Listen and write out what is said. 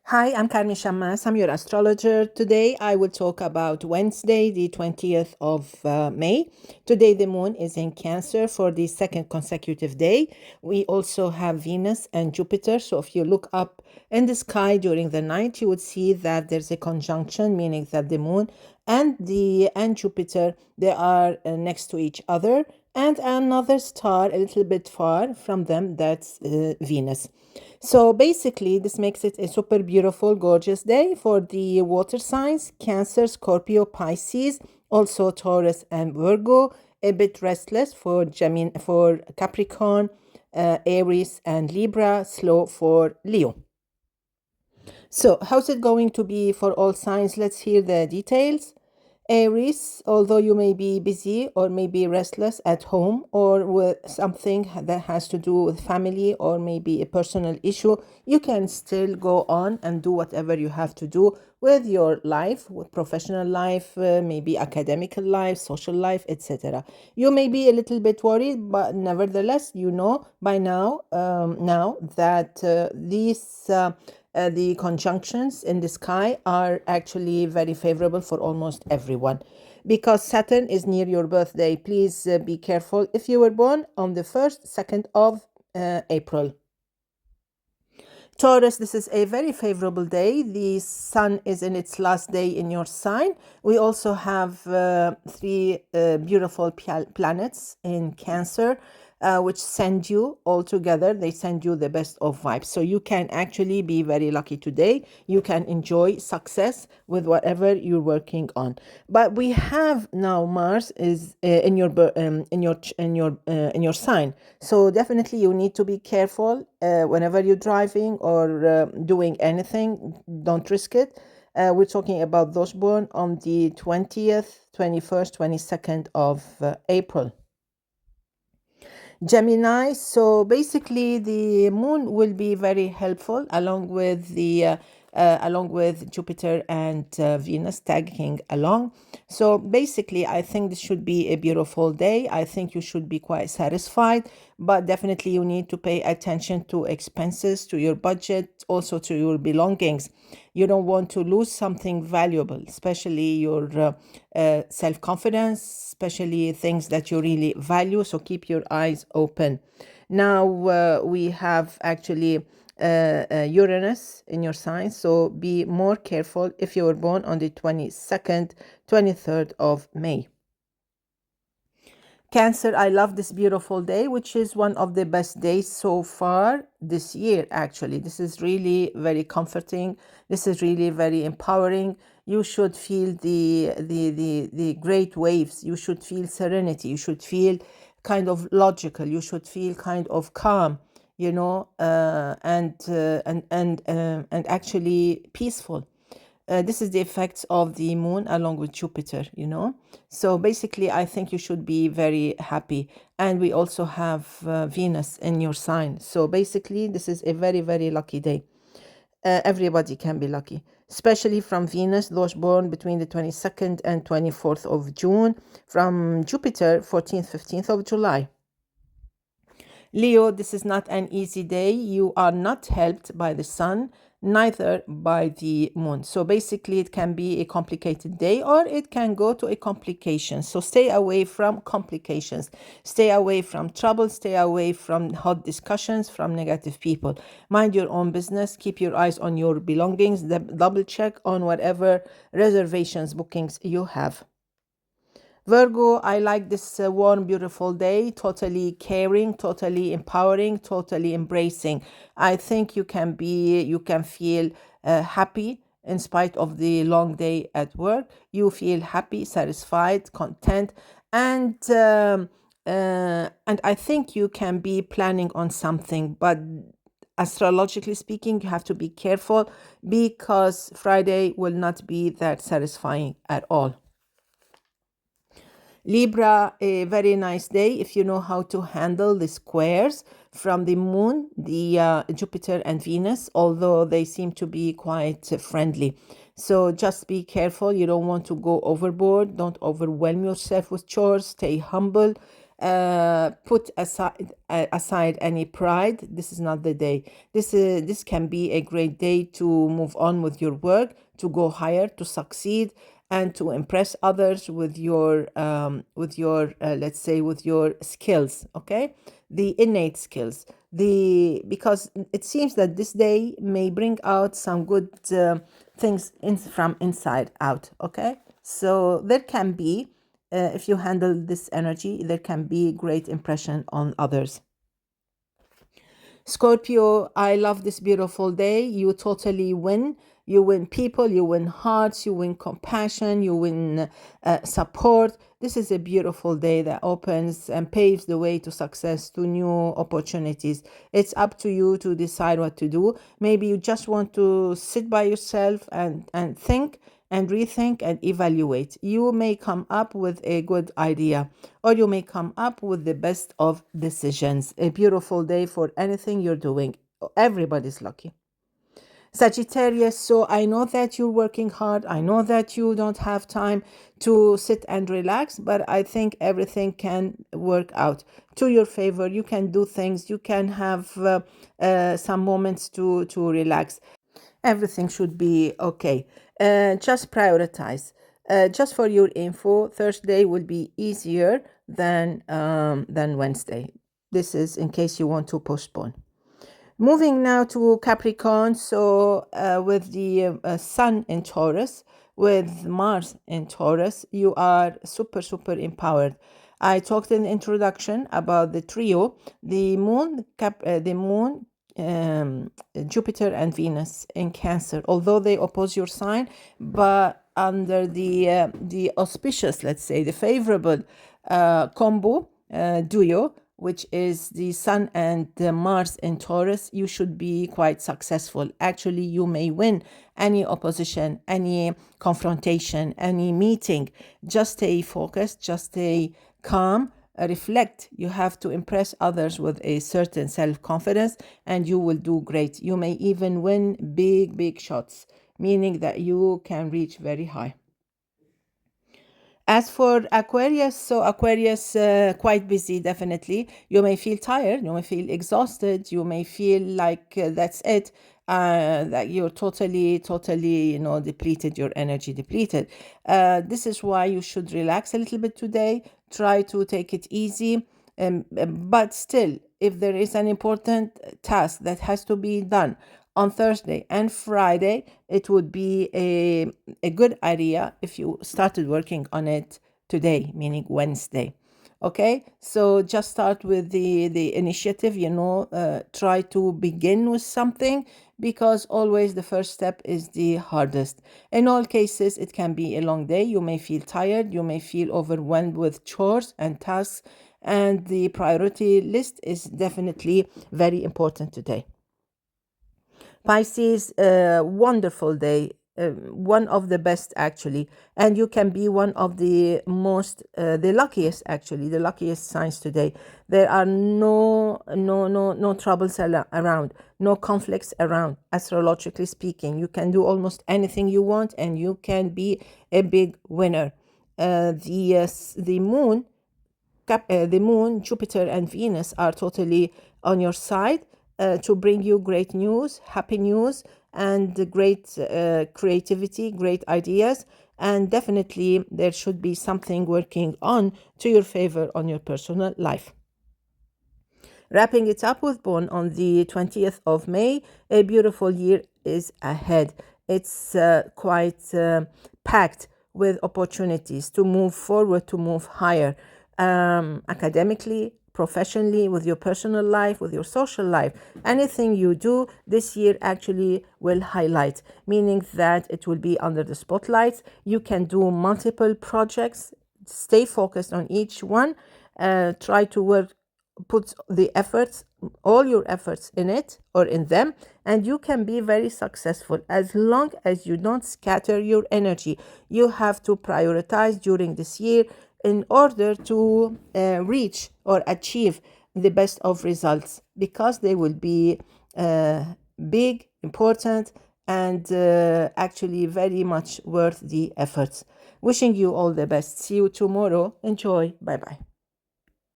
Hi, I'm Carmen Chammas. I'm your astrologer. Today I will talk about Wednesday, the 20th of May. Today the moon is in Cancer for the second consecutive day. We also have Venus and Jupiter. So if you look up in the sky during the night, you would see that there's a conjunction, meaning that the moon and Jupiter, they are next to each other, and another star a little bit far from them, that's Venus. So basically, this makes it a super beautiful, gorgeous day for the water signs: Cancer, Scorpio, Pisces, also Taurus and Virgo. A bit restless for Gemini, for Capricorn, Aries and Libra. Slow for Leo. So how's it going to be for all signs? Let's hear the details. Aries, although you may be busy or maybe restless at home or with something that has to do with family or maybe a personal issue, you can still go on and do whatever you have to do with your life, with professional life, maybe academical life, social life, etc. You may be a little bit worried, but nevertheless, you know by now that the conjunctions in the sky are actually very favorable for almost everyone. Because Saturn is near your birthday, please be careful if you were born on the 1st, 2nd of April. Taurus, this is a very favorable day. The sun is in its last day in your sign. We also have three beautiful planets in Cancer, which send you all together. They send you the best of vibes. So you can actually be very lucky today. You can enjoy success with whatever you're working on. But we have now Mars is in your sign. So definitely you need to be careful whenever you're driving or doing anything. Don't risk it. We're talking about those born on the 20th, 21st, 22nd of April. Gemini, so basically the moon will be very helpful along with Jupiter and Venus tagging along. So basically, I think this should be a beautiful day. I think you should be quite satisfied, but definitely you need to pay attention to expenses, to your budget, also to your belongings. You don't want to lose something valuable, especially your self-confidence, especially things that you really value. So keep your eyes open. Now we have actually Uranus in your sign, so be more careful if you were born on the 22nd, 23rd of May. Cancer, I love this beautiful day, which is one of the best days so far this year, actually. This is really very comforting. This is really very empowering. You should feel the great waves. You should feel serenity. You should feel kind of logical. You should feel kind of calm, you know, and actually peaceful. This is the effects of the moon along with Jupiter, you know. So basically, I think you should be very happy. And we also have Venus in your sign. So basically, this is a very, very lucky day. Everybody can be lucky, especially from Venus, those born between the 22nd and 24th of June, from Jupiter, 14th, 15th of July. Leo, this is not an easy day. You are not helped by the sun, neither by the moon. So basically, it can be a complicated day or it can go to a complication. So stay away from complications. Stay away from trouble. Stay away from hot discussions, from negative people. Mind your own business. Keep your eyes on your belongings. Double check on whatever reservations, bookings you have. Virgo, I like this warm, beautiful day, totally caring, totally empowering, totally embracing. I think you can feel happy in spite of the long day at work. You feel happy, satisfied, content, and I think you can be planning on something, but astrologically speaking, you have to be careful because Friday will not be that satisfying at all. Libra, a very nice day if you know how to handle the squares from the moon, the Jupiter and Venus, although they seem to be quite friendly. So just be careful. You don't want to go overboard. Don't overwhelm yourself with chores. Stay humble. put aside any pride. This is not the day. This can be a great day to move on with your work, to go higher, to succeed, and to impress others with your let's say with your skills. Okay, the innate skills. Because it seems that this day may bring out some good things from inside out. Okay, so there can be, if you handle this energy, there can be great impression on others. Scorpio, I love this beautiful day. You totally win. You win people, you win hearts, you win compassion, you win support. This is a beautiful day that opens and paves the way to success, to new opportunities. It's up to you to decide what to do. Maybe you just want to sit by yourself and think and rethink and evaluate. You may come up with a good idea, or you may come up with the best of decisions. A beautiful day for anything you're doing. Everybody's lucky. Sagittarius, so I know that you're working hard. I know that you don't have time to sit and relax, but I think everything can work out to your favor. You can do things. You can have some moments to relax. Everything should be okay. Just prioritize. Just for your info, Thursday will be easier than Wednesday. This is in case you want to postpone. Moving now to Capricorn, so with the Sun in Taurus, with Mars in Taurus, you are super empowered. I talked in the introduction about the trio, the Moon, Jupiter and Venus in Cancer. Although they oppose your sign, but under the auspicious, let's say, the favorable combo, duo, which is the Sun and Mars in Taurus, you should be quite successful. Actually, you may win any opposition, any confrontation, any meeting. Just stay focused, just stay calm, reflect. You have to impress others with a certain self-confidence, and you will do great. You may even win big shots, meaning that you can reach very high. As for Aquarius, so Aquarius, quite busy, definitely. You may feel tired, you may feel exhausted, you may feel like that's it, that you're totally, depleted, your energy depleted. This is why you should relax a little bit today, try to take it easy, but still, if there is an important task that has to be done on Thursday and Friday, it would be a good idea if you started working on it today, meaning Wednesday. Okay, so just start with the initiative, try to begin with something, because always the first step is the hardest. In all cases, it can be a long day. You may feel tired, you may feel overwhelmed with chores and tasks, and the priority list is definitely very important today. Pisces, wonderful day, one of the best actually, and you can be one of the most, the luckiest actually, the luckiest signs today. There are no troubles around, no conflicts around. Astrologically speaking, you can do almost anything you want, and you can be a big winner. The moon, Jupiter, and Venus are totally on your side to bring you great news, happy news, and great creativity, great ideas. And definitely there should be something working on to your favor on your personal life. Wrapping it up with BornOn on the 20th of May, a beautiful year is ahead. It's quite packed with opportunities to move forward, to move higher, academically, professionally, with your personal life, with your social life. Anything you do this year actually will highlight, meaning that it will be under the spotlight. You can do multiple projects, stay focused on each one, try to put the efforts, all your efforts in it or in them, and you can be very successful as long as you don't scatter your energy. You have to prioritize during this year in order to reach or achieve the best of results, because they will be big, important, and actually very much worth the efforts. Wishing you all the best. See you tomorrow. Enjoy. Bye-bye.